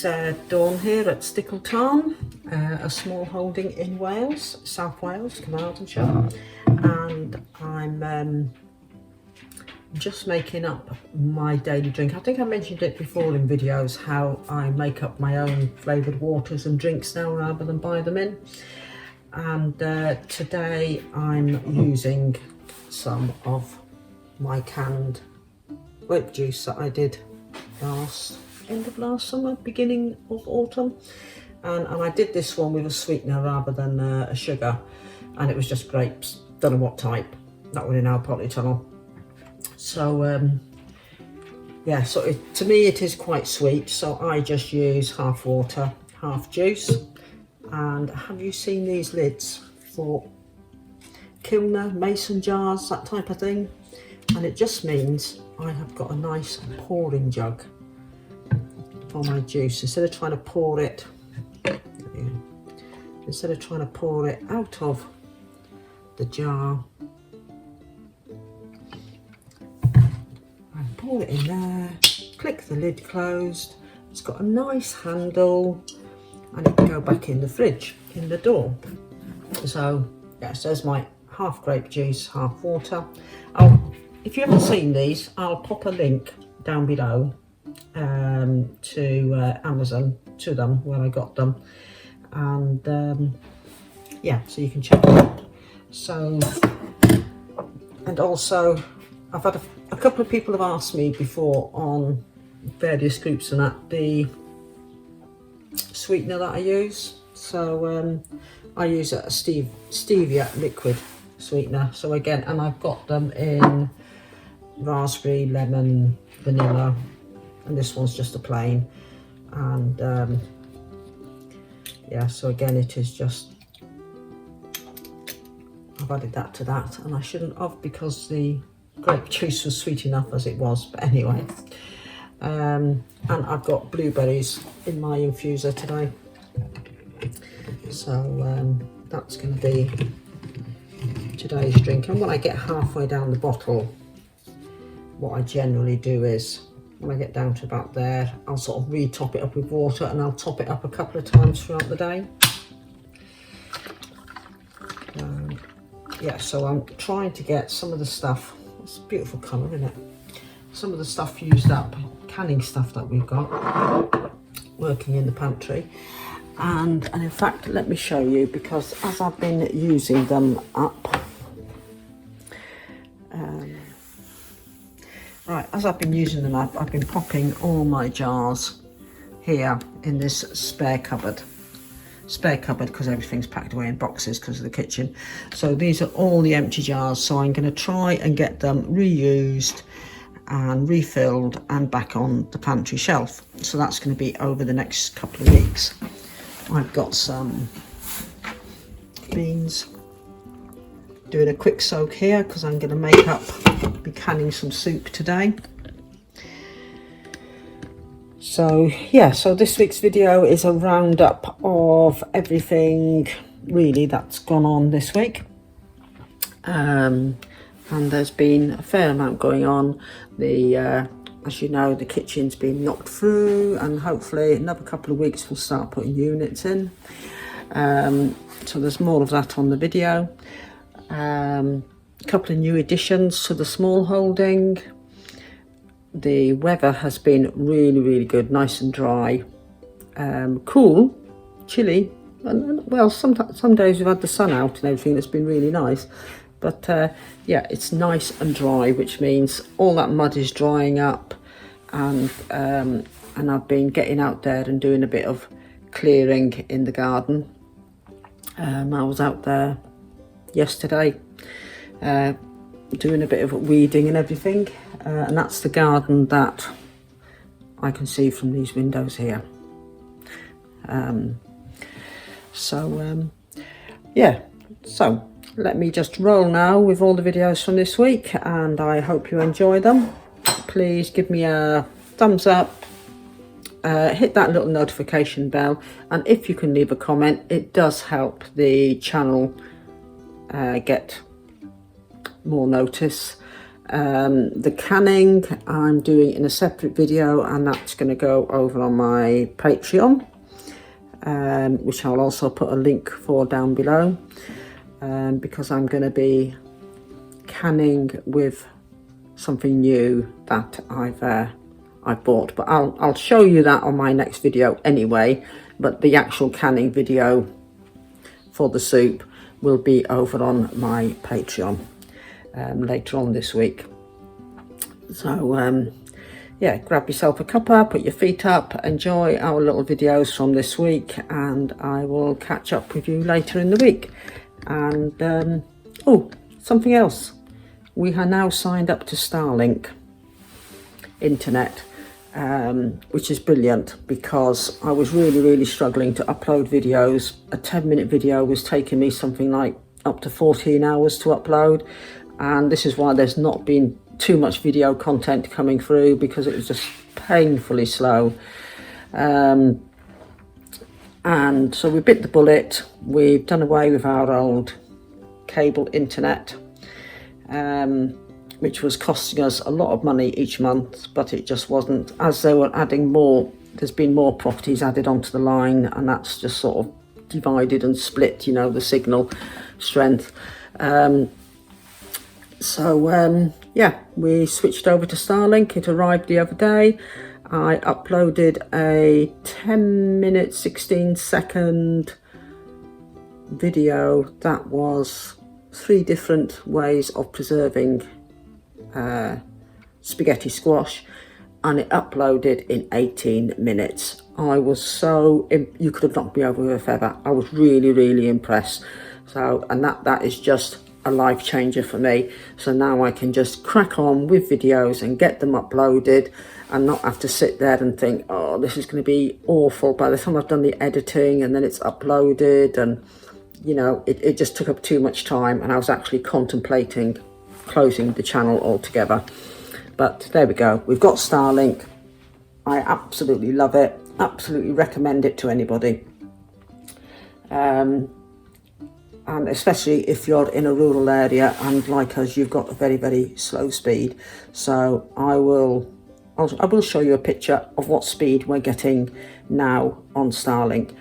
It's Dawn here at Stickleton, a small holding in Wales, South Wales, Carmarthenshire, and I'm just making up my daily drink. I think I mentioned it before in videos how I make up my own flavoured waters and drinks now rather than buy them in. And today I'm using some of my canned grape juice that I did end of last summer, beginning of autumn, and I did this one with a sweetener rather than a sugar, and it was just grapes, don't know what type, that one in our polytunnel. So yeah, so to me it is quite sweet, so I just use half water, half juice. And have you seen these lids for kilner, mason jars, that type of thing? And it just means I have got a nice pouring jug for my juice. Instead of trying to pour it out of the jar, I pour it in there, click the lid closed. It's got a nice handle and it can go back in the fridge, in the door. So yeah, so there's my half grape juice, half water. Oh, if you haven't seen these, I'll pop a link down below to Amazon, to them, where I got them, and yeah, so you can check them out. So, and also I've had a couple of people have asked me before on various groups and that, the sweetener that I use. So I use a stevia liquid sweetener. So again, and I've got them in raspberry, lemon, vanilla, and this one's just a plain. And yeah, so again, it is just, I've added that to that, and I shouldn't have because the grape juice was sweet enough as it was, but anyway. And I've got blueberries in my infuser today, so that's going to be today's drink. And when I get halfway down the bottle, what I generally do is, when I get down to about there, I'll sort of re-top it up with water, and I'll top it up a couple of times throughout the day. Yeah, so I'm trying to get some of the stuff, it's a beautiful colour, isn't it? Some of the stuff used up, canning stuff that we've got working in the pantry. And in fact, let me show you, because as I've been using them up, right, as I've been using them up, I've been popping all my jars here in this spare cupboard because everything's packed away in boxes because of the kitchen. So these are all the empty jars, so I'm going to try and get them reused and refilled and back on the pantry shelf. So that's going to be over the next couple of weeks. I've got some beans, doing a quick soak here because I'm going to be canning some soup today. So yeah, so this week's video is a roundup of everything really that's gone on this week. And there's been a fair amount going on. As you know, the kitchen's been knocked through, and hopefully another couple of weeks we'll start putting units in. So there's more of that on the video. A couple of new additions to the small holding. The weather has been really good, nice and dry, cool, chilly, and well, some days we've had the sun out and everything. It's been really nice, but yeah, it's nice and dry, which means all that mud is drying up, and I've been getting out there and doing a bit of clearing in the garden. I was out there yesterday doing a bit of weeding and everything, and that's the garden that I can see from these windows here. Yeah, so let me just roll now with all the videos from this week, and I hope you enjoy them. Please give me a thumbs up, hit that little notification bell, and if you can leave a comment, it does help the channel get more notice. The canning I'm doing in a separate video, and that's going to go over on my Patreon, which I'll also put a link for down below, because I'm going to be canning with something new that I've bought, but I'll show you that on my next video anyway. But the actual canning video for the soup will be over on my Patreon later on this week. So yeah, grab yourself a cuppa, put your feet up, enjoy our little videos from this week, and I will catch up with you later in the week. And oh, something else, we are now signed up to Starlink internet, which is brilliant, because I was really struggling to upload videos. A 10-minute video was taking me something like up to 14 hours to upload, and this is why there's not been too much video content coming through, because it was just painfully slow. And so we bit the bullet. We've done away with our old cable internet, which was costing us a lot of money each month, but it just wasn't, as they were adding more, there's been more properties added onto the line, and that's just sort of divided and split, you know, the signal strength. Yeah, we switched over to Starlink. It arrived the other day. I uploaded a 10-minute 16-second video that was 3 different ways of preserving spaghetti squash, and it uploaded in 18 minutes. I was so, you could have knocked me over with a feather. I was really impressed. So, and that is just a life changer for me. So now I can just crack on with videos and get them uploaded, and not have to sit there and think, oh, this is going to be awful by the time I've done the editing and then it's uploaded. And you know, it just took up too much time, and I was actually contemplating closing the channel altogether. But there we go, we've got Starlink. I absolutely love it, absolutely recommend it to anybody, and especially if you're in a rural area and like us, you've got a very slow speed. So I will show you a picture of what speed we're getting now on Starlink,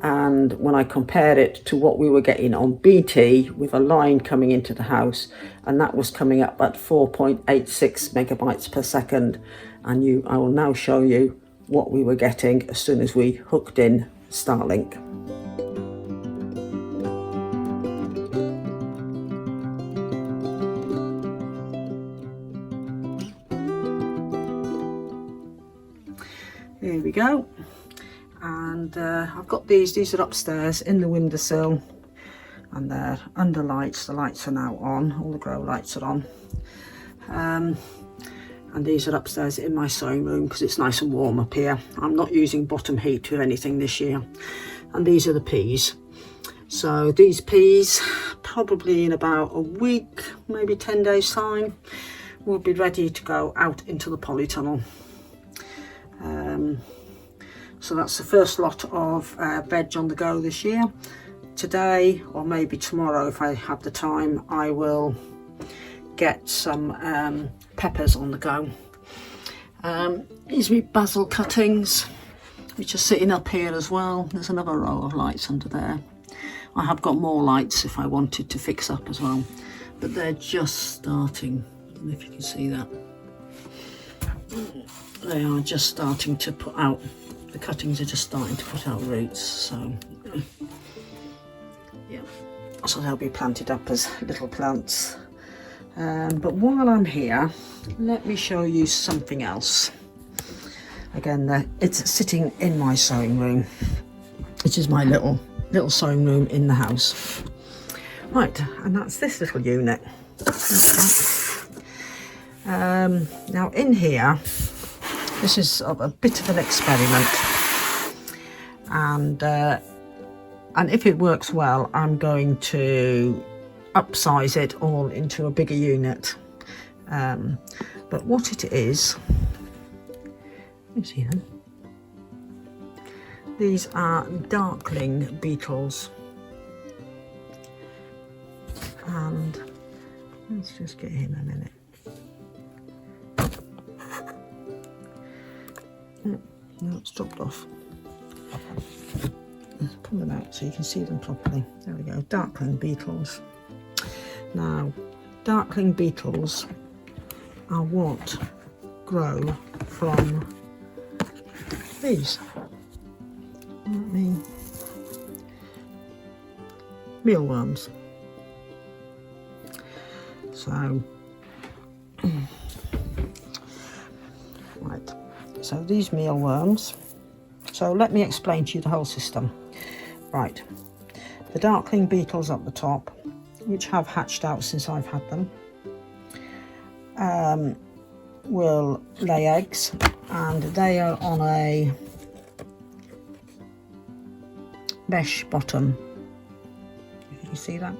and when I compare it to what we were getting on BT with a line coming into the house, and that was coming up at 4.86 megabytes per second, and I will now show you what we were getting as soon as we hooked in Starlink. Here we go, and I've got these are upstairs in the windowsill, and they're under lights. The lights are now on, all the grow lights are on, and these are upstairs in my sewing room because it's nice and warm up here. I'm not using bottom heat with anything this year. And these are the peas. So these peas, probably in about a week, maybe 10 days time, will be ready to go out into the polytunnel. So that's the first lot of veg on the go this year. Today, or maybe tomorrow if I have the time, I will get some peppers on the go. These are basil cuttings, which are sitting up here as well. There's another row of lights under there. I have got more lights if I wanted to fix up as well, but they're just starting. I don't know if you can see that. They are just starting to put out, the cuttings are just starting to put out roots, so yeah, so they'll be planted up as little plants. But while I'm here, let me show you something else. Again, it's sitting in my sewing room, which is my little sewing room in the house. Right, and that's this little unit. Now in here, this is a bit of an experiment, and if it works well, I'm going to upsize it all into a bigger unit. But what it is, you see them? These are darkling beetles, and let's just get in a minute. No, it's dropped off. Pull them out so you can see them properly. There we go, darkling beetles. Now, darkling beetles are what grow from these. Mealworms. So, right. So these mealworms. So let me explain to you the whole system. Right. The darkling beetles up the top, which have hatched out since I've had them, will lay eggs, and they are on a mesh bottom. Can you see that?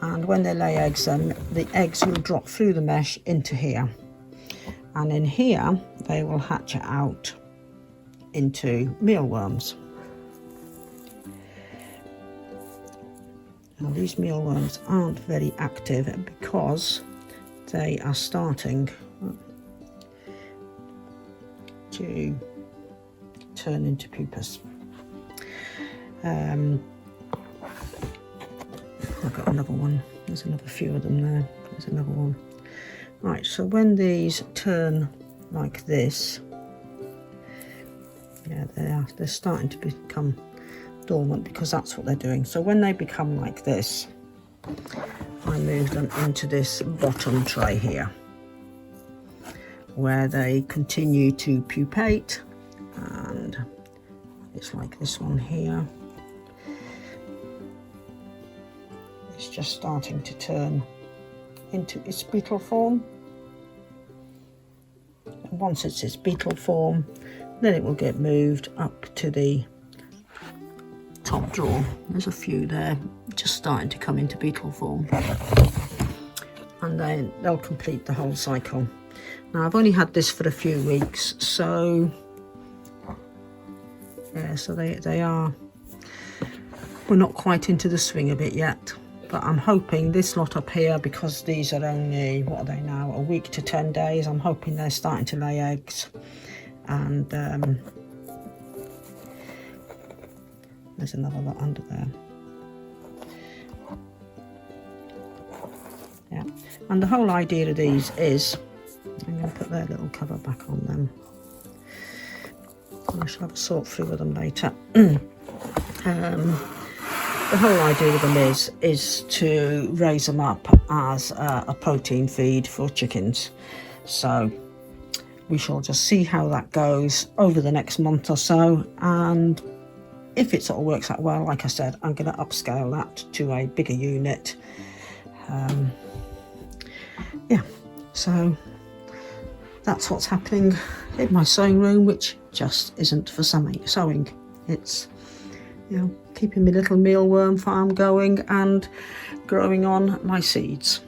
And when they lay eggs, then the eggs will drop through the mesh into here, and in here they will hatch out into mealworms. Now these mealworms aren't very active because they are starting to turn into pupas. I've got another one. There's another few of them there. There's another one. Right, so when these turn like this, yeah, they're starting to become dormant because that's what they're doing. So when they become like this, I move them into this bottom tray here, where they continue to pupate, and it's like this one here. It's just starting to turn into its beetle form. And once it's its beetle form, then it will get moved up to the top drawer. There's a few there just starting to come into beetle form, and then they'll complete the whole cycle. Now I've only had this for a few weeks, so yeah, so they are, we're not quite into the swing of it yet, but I'm hoping this lot up here, because these are only, what are they now, a week to 10 days, I'm hoping they're starting to lay eggs. And there's another lot under there. Yeah, and the whole idea of these is, I'm going to put their little cover back on them. I shall have a sort through of them later. The whole idea of them is to raise them up as a protein feed for chickens. So we shall just see how that goes over the next month or so, and if it sort of works out well, like I said, I'm going to upscale that to a bigger unit. Yeah, so that's what's happening in my sewing room, which just isn't for sewing. It's, you know, keeping my little mealworm farm going and growing on my seeds.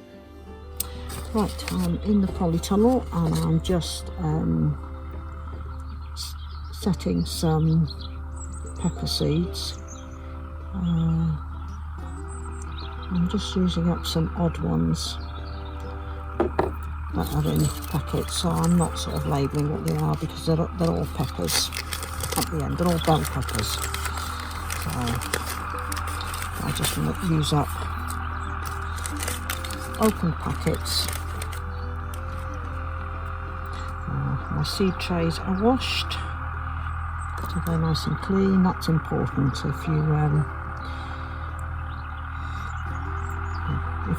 Right, I'm in the polytunnel and I'm just setting some pepper seeds. I'm just using up some odd ones that are in packets, so I'm not sort of labelling what they are because they're all peppers at the end. They're all bell peppers. So I just want to use up open packets. My seed trays are washed, so they're nice and clean. That's important. If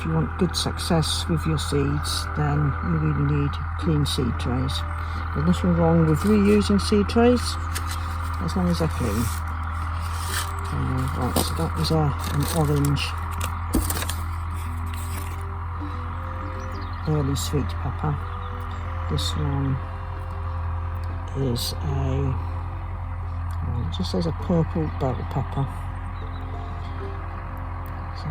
you want good success with your seeds, then you really need clean seed trays. There's nothing wrong with reusing seed trays as long as they're clean. Right, so that was an orange early sweet pepper. This one is it just says a purple bell pepper. So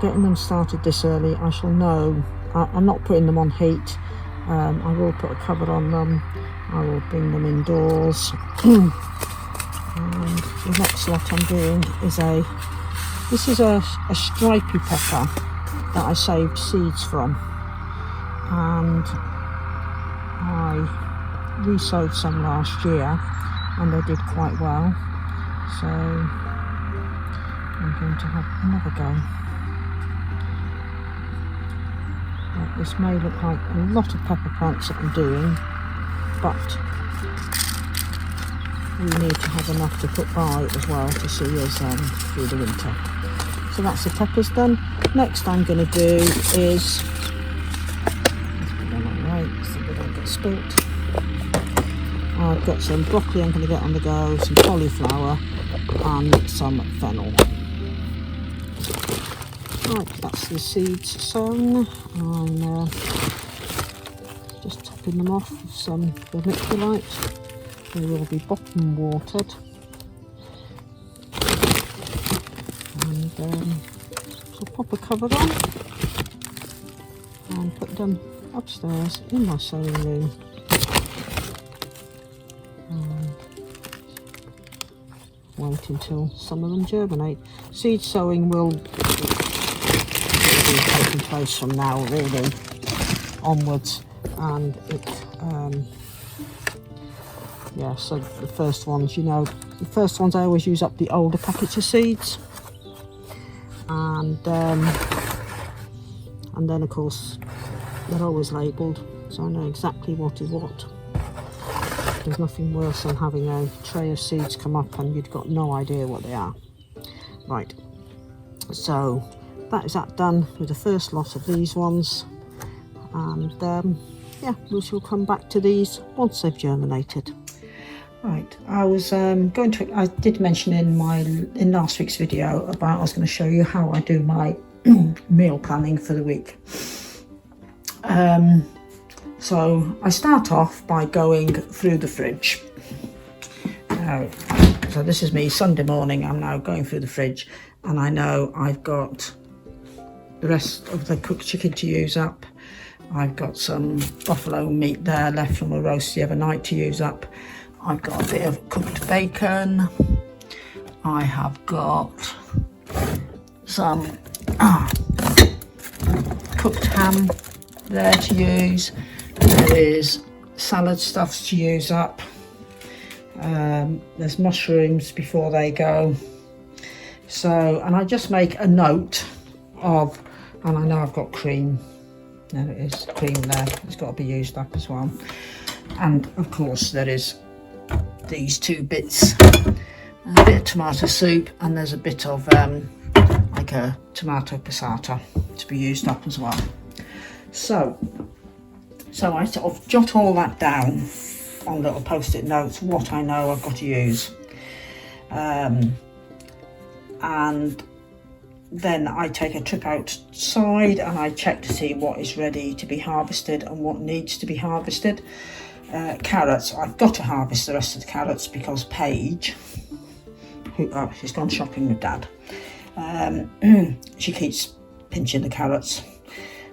getting them started this early, I shall know. I'm not putting them on heat. I will put a cover on them. I will bring them indoors. And the next lot I'm doing is this is a stripy pepper that I saved seeds from, and I re-sowed some last year and they did quite well, so I'm going to have another go. Right, this may look like a lot of pepper plants that I'm doing, but we need to have enough to put by as well to see us through the winter. So that's the peppers done. Next I'm going to do is, so they don't get spilt. I've got some broccoli I'm going to get on the go, some cauliflower and some fennel. Right, that's the seeds sown. I'm just topping them off with some vermiculite. They will be bottom watered. And so pop a cover on and put them upstairs in my sowing room. And wait until some of them germinate. Seed sowing will be taking place from now really onwards, and it yeah, so the first ones, you know, the first ones I always use up the older packets of seeds, and then of course they're always labelled, so I know exactly what is what. There's nothing worse than having a tray of seeds come up and you've got no idea what they are. Right, so that is that done with the first lot of these ones, and yeah, we shall come back to these once they've germinated. Right, I was I did mention in last week's video about I was going to show you how I do my meal planning for the week. So I start off by going through the fridge. So this is me Sunday morning. I'm now going through the fridge, and I know I've got the rest of the cooked chicken to use up. I've got some buffalo meat there left from a roast the other night to use up. I've got a bit of cooked bacon. I have got some cooked ham there to use. There is salad stuffs to use up. There's mushrooms before they go. So, and I just make a note of, and I know I've got cream. There it is, cream there. It's got to be used up as well. And of course there is these two bits, a bit of tomato soup, and there's a bit of like a tomato passata to be used up as well. So I sort of jot all that down on little post-it notes, what I know I've got to use, and then I take a trip outside and I check to see what is ready to be harvested and what needs to be harvested. Carrots, I've got to harvest the rest of the carrots because Paige, she's gone shopping with Dad, she keeps pinching the carrots.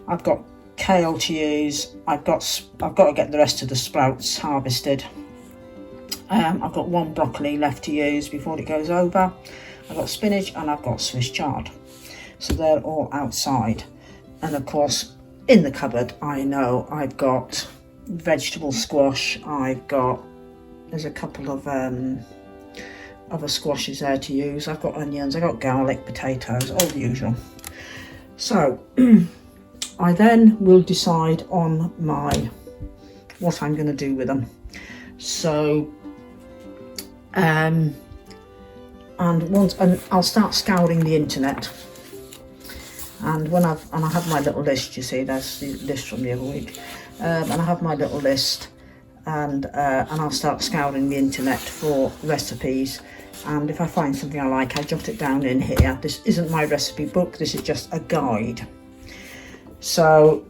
I've got kale to use. I've got to get the rest of the sprouts harvested. I've got one broccoli left to use before it goes over. I've got spinach and I've got Swiss chard. So they're all outside. And of course, in the cupboard, I know I've got vegetable squash. There's a couple of other squashes there to use. I've got onions, I've got garlic, potatoes, all the usual. So I then will decide on what I'm going to do with them. So and I'll start scouring the internet. And I have my little list, you see, that's the list from the other week. And I have my little list, and I'll start scouring the internet for recipes. And if I find something I like, I jot it down in here. This isn't my recipe book, this is just a guide. So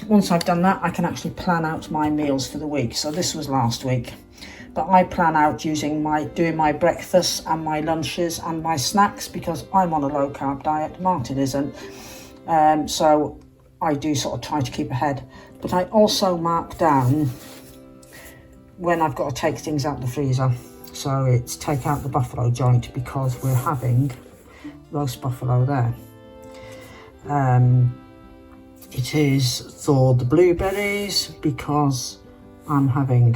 once I've done that, I can actually plan out my meals for the week. So this was last week, but I plan out doing my breakfasts and my lunches and my snacks, because I'm on a low carb diet, Martin isn't. So I do sort of try to keep ahead, but I also mark down when I've got to take things out the freezer. So it's take out the buffalo joint because we're having roast buffalo there. It is for the blueberries because I'm having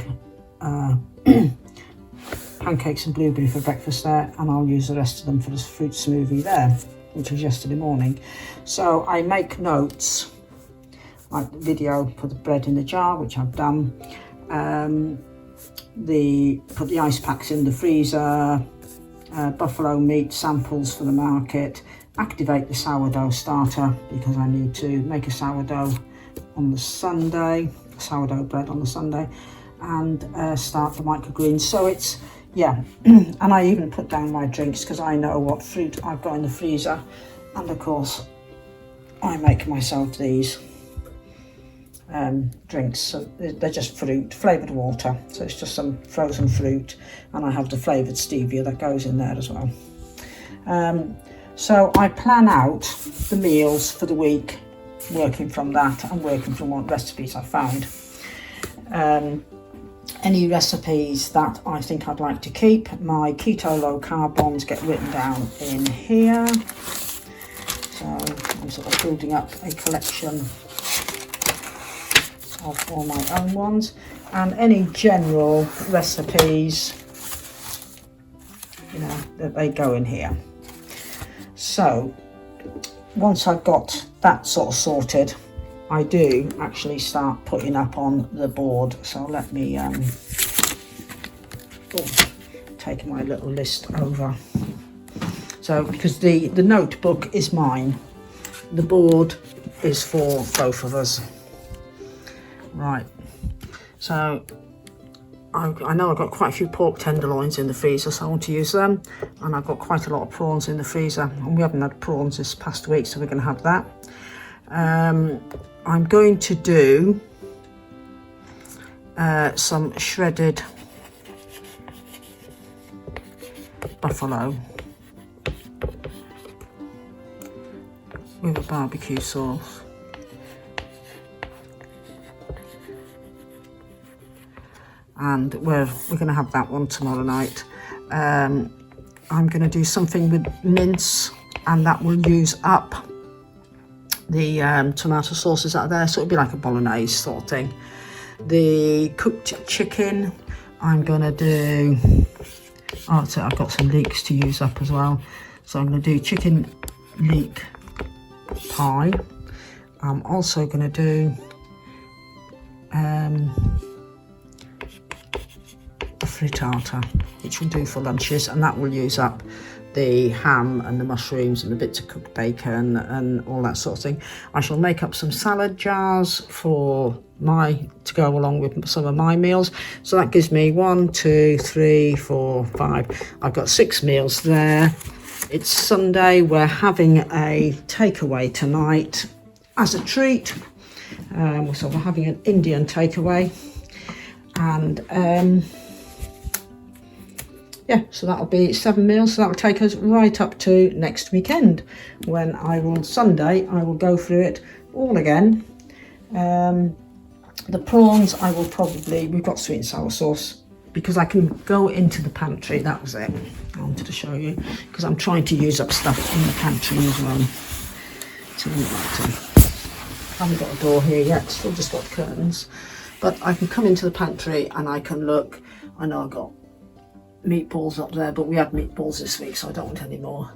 pancakes and blueberry for breakfast there, and I'll use the rest of them for this fruit smoothie there, which was yesterday morning. So I make notes, like the video for the bread in the jar, which I've done, put the ice packs in the freezer, buffalo meat samples for the market, activate the sourdough starter because I need to make a sourdough on the Sunday, sourdough bread on the Sunday, and start the microgreens. So it's, yeah, and I even put down my drinks because I know what fruit I've got in the freezer, and of course I make myself these drinks. So they're just fruit, flavoured water, so it's just some frozen fruit, and I have the flavoured stevia that goes in there as well. So I plan out the meals for the week, working from that and working from what recipes I found. Any recipes that I think I'd like to keep, my keto low carb ones get written down in here. So I'm sort of building up a collection of all my own ones, and any general recipes, you know, that they go in here. So once I've got that sort of sorted, I do actually start putting up on the board. So let me take my little list over. So because the notebook is mine, the board is for both of us. Right, so I know I've got quite a few pork tenderloins in the freezer, so I want to use them, and I've got quite a lot of prawns in the freezer, and we haven't had prawns this past week, so we're going to have that. I'm going to do some shredded buffalo with a barbecue sauce. And we're going to have that one tomorrow night. I'm going to do something with mince, and that will use up the tomato sauces that are there, so it'll be like a bolognese sort of thing. The cooked chicken, I'm going to do, oh, so I've got some leeks to use up as well. So I'm going to do chicken leek pie. I'm also going to do a frittata, which we'll do for lunches, and that will use up the ham and the mushrooms and the bits of cooked bacon and all that sort of thing. I shall make up some salad jars to go along with some of my meals. So that gives me 1, 2, 3, 4, 5. I've got 6 meals there. It's Sunday. We're having a takeaway tonight as a treat. So we're having an Indian takeaway, and yeah, so that'll be 7 meals. So that'll take us right up to next weekend, when Sunday I will go through it all again. The prawns I will we've got sweet and sour sauce, because I can go into the pantry. That was it, I wanted to show you, because I'm trying to use up stuff in the pantry as well. I haven't got a door here yet, still just got curtains, but I can come into the pantry and I can look. I know I've got meatballs up there, but we had meatballs this week, so I don't want any more.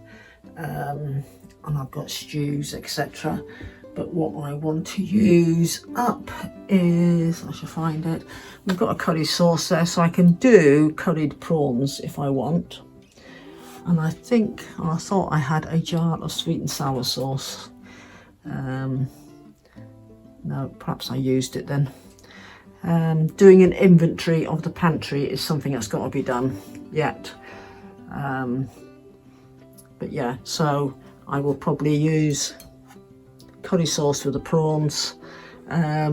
And I've got stews, etc. But what I want to use up is, I shall find it, we've got a curry sauce there, so I can do curried prawns if I want. And I thought I had a jar of sweet and sour sauce. No, perhaps I used it then. Doing an inventory of the pantry is something that's got to be done yet. But yeah, so I will probably use curry sauce for the prawns. I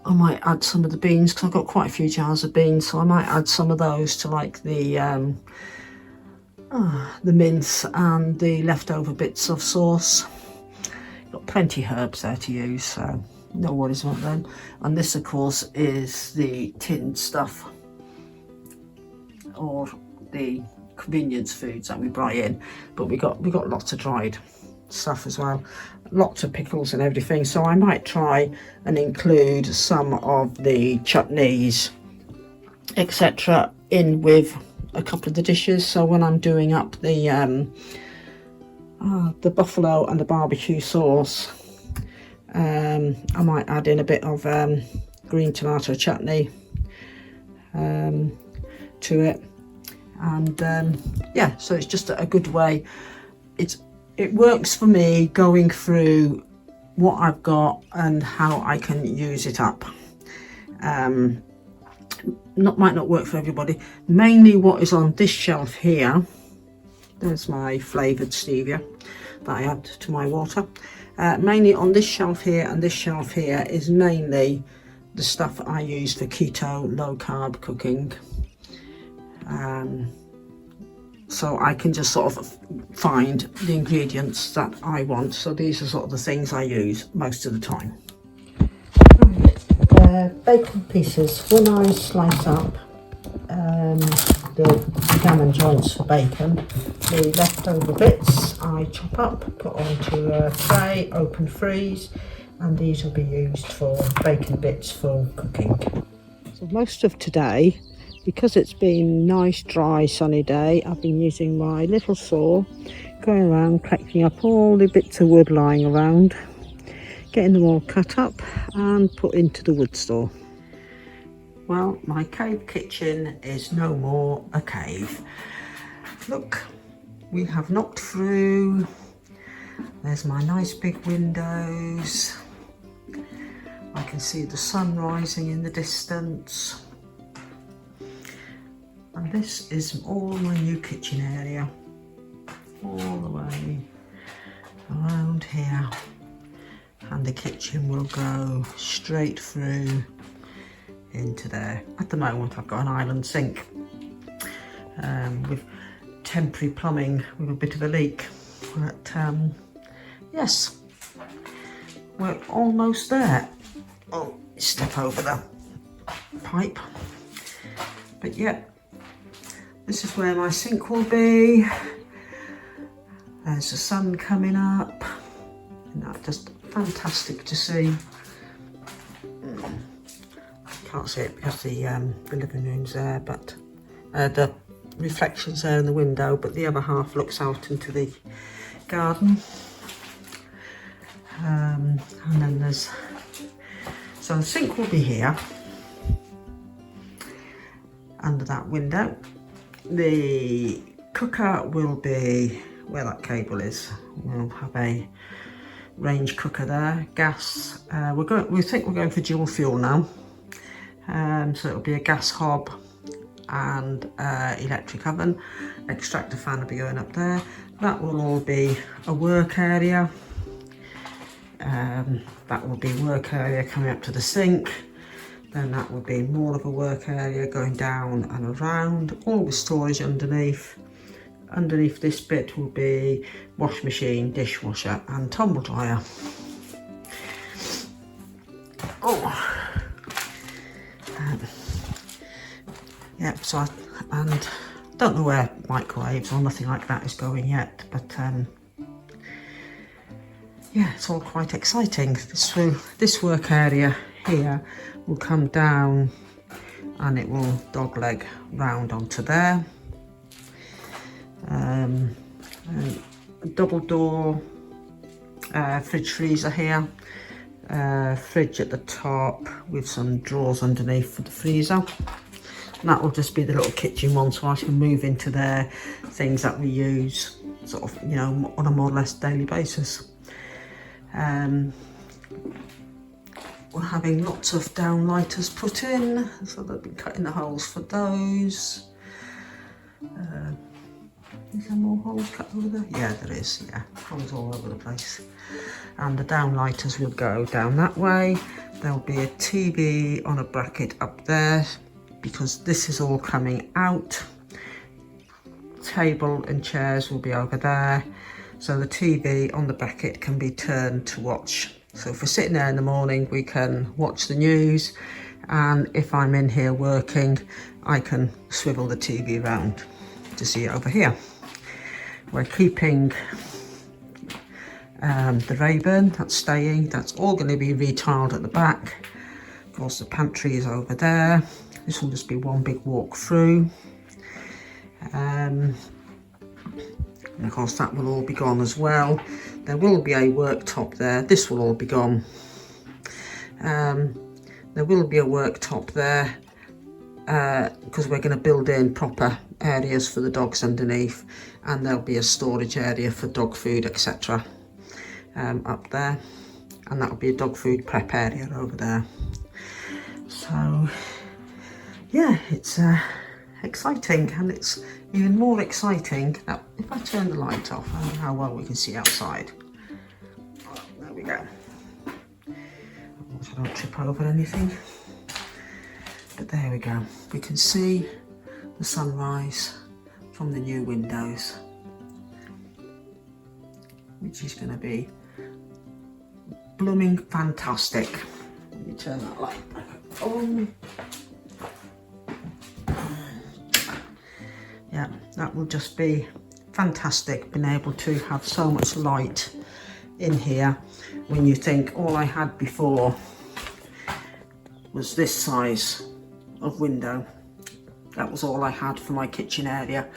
might add some of the beans, because I've got quite a few jars of beans, so I might add some of those to like the mince and the leftover bits of sauce. Got plenty of herbs there to use, so no worries about them. And this, of course, is the tinned stuff, or the convenience foods that we buy in, but we got lots of dried stuff as well. Lots of pickles and everything, so I might try and include some of the chutneys, etc., in with a couple of the dishes. So when I'm doing up the buffalo and the barbecue sauce, I might add in a bit of green tomato chutney to it, and yeah, so it's just a good way. It works for me going through what I've got and how I can use it up. Might not work for everybody. Mainly what is on this shelf here, there's my flavoured stevia that I add to my water. Mainly on this shelf here and this shelf here is mainly the stuff I use for keto, low carb cooking. So I can just sort of find the ingredients that I want. So these are sort of the things I use most of the time. Bacon pieces. When I slice up the gammon joints for bacon, the leftover bits I chop up, put onto a tray, open freeze, and these will be used for bacon bits for cooking. So most of today, because it's been nice dry sunny day, I've been using my little saw, going around collecting up all the bits of wood lying around, getting them all cut up and put into the wood store. Well, my cave kitchen is no more a cave. Look, we have knocked through. There's my nice big windows. I can see the sun rising in the distance. And this is all my new kitchen area, all the way around here. And the kitchen will go straight through into there. At the moment I've got an island sink with temporary plumbing with a bit of a leak, but yes, we're almost there. Oh, step over the pipe. But yeah, this is where my sink will be. There's the sun coming up, and that's just fantastic to see. Can't see it because the living room's there, but the reflection's there in the window, but the other half looks out into the garden. And then there's, so the sink will be here under that window. The cooker will be where that cable is. We'll have a range cooker there. Gas, we think we're going for dual fuel now. So it'll be a gas hob and electric oven. Extractor fan will be going up there. That will all be a work area. That will be work area coming up to the sink. Then that will be more of a work area going down and around, all with storage underneath. Underneath this bit will be wash machine, dishwasher and tumble dryer. Oh. Yep, so I don't know where microwaves or nothing like that is going yet, but yeah, it's all quite exciting. This work area here will come down and it will dogleg round onto there. And a double door fridge freezer here. Fridge at the top with some drawers underneath for the freezer. And that will just be the little kitchen one, so I can move into there things that we use sort of, you know, on a more or less daily basis. We're having lots of downlighters put in, so they'll be cutting the holes for those. Is there more holes cut over there? Yeah, there is, yeah, holes all over the place. And the downlighters will go down that way. There'll be a TV on a bracket up there because this is all coming out. Table and chairs will be over there. So the TV on the bracket can be turned to watch. So if we're sitting there in the morning, we can watch the news. And if I'm in here working, I can swivel the TV around to see it over here. We're keeping The Rayburn, that's staying. That's all going to be retiled at the back. Of course, the pantry is over there. This will just be one big walk through. And of course, that will all be gone as well. There will be a worktop there. This will all be gone. There will be a worktop there because we're going to build in proper areas for the dogs underneath, and there'll be a storage area for dog food, etc. Up there, and that'll be a dog food prep area over there. So yeah, it's exciting, and it's even more exciting that if I turn the light off, I don't know how well we can see outside. Oh, there we go. I don't trip over anything. But there we go. We can see the sunrise from the new windows, which is going to be blooming fantastic. Let me turn that light back on. Yeah, that will just be fantastic, being able to have so much light in here when you think all I had before was this size of window. That was all I had for my kitchen area,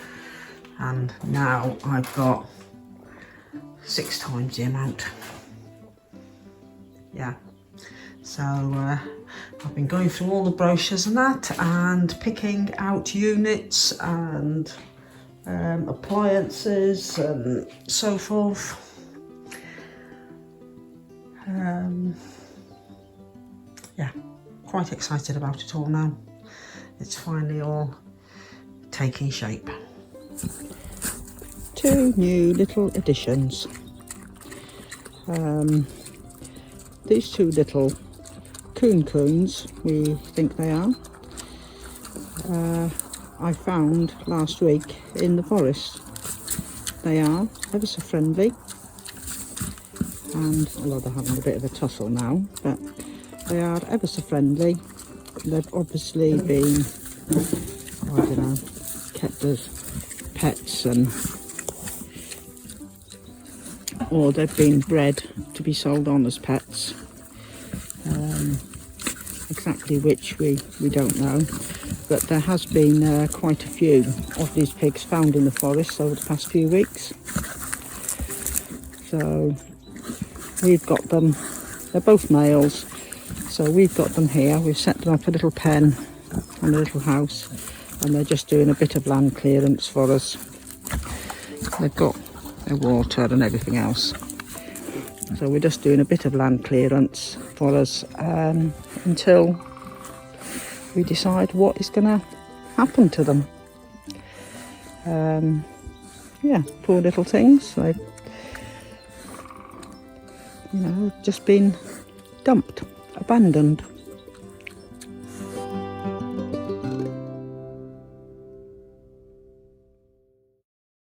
and now I've got 6 times the amount. Yeah, so I've been going through all the brochures and that, and picking out units and appliances and so forth. Yeah, quite excited about it all now. It's finally all taking shape. 2 new little additions. These 2 little coons, we think they are, I found last week in the forest. They are ever so friendly, and although they're having a bit of a tussle now, but they are ever so friendly. They've obviously been, I don't know, kept as pets, or they've been bred to be sold on as pets. Exactly which we don't know, but there has been quite a few of these pigs found in the forest over the past few weeks. So we've got them, they're both males, so we've got them here. We've set them up a little pen and a little house, and they're just doing a bit of land clearance for us. They've got their water and everything else, so we're just doing a bit of land clearance for us until we decide what is going to happen to them. Yeah, poor little things. They've, just been dumped, abandoned.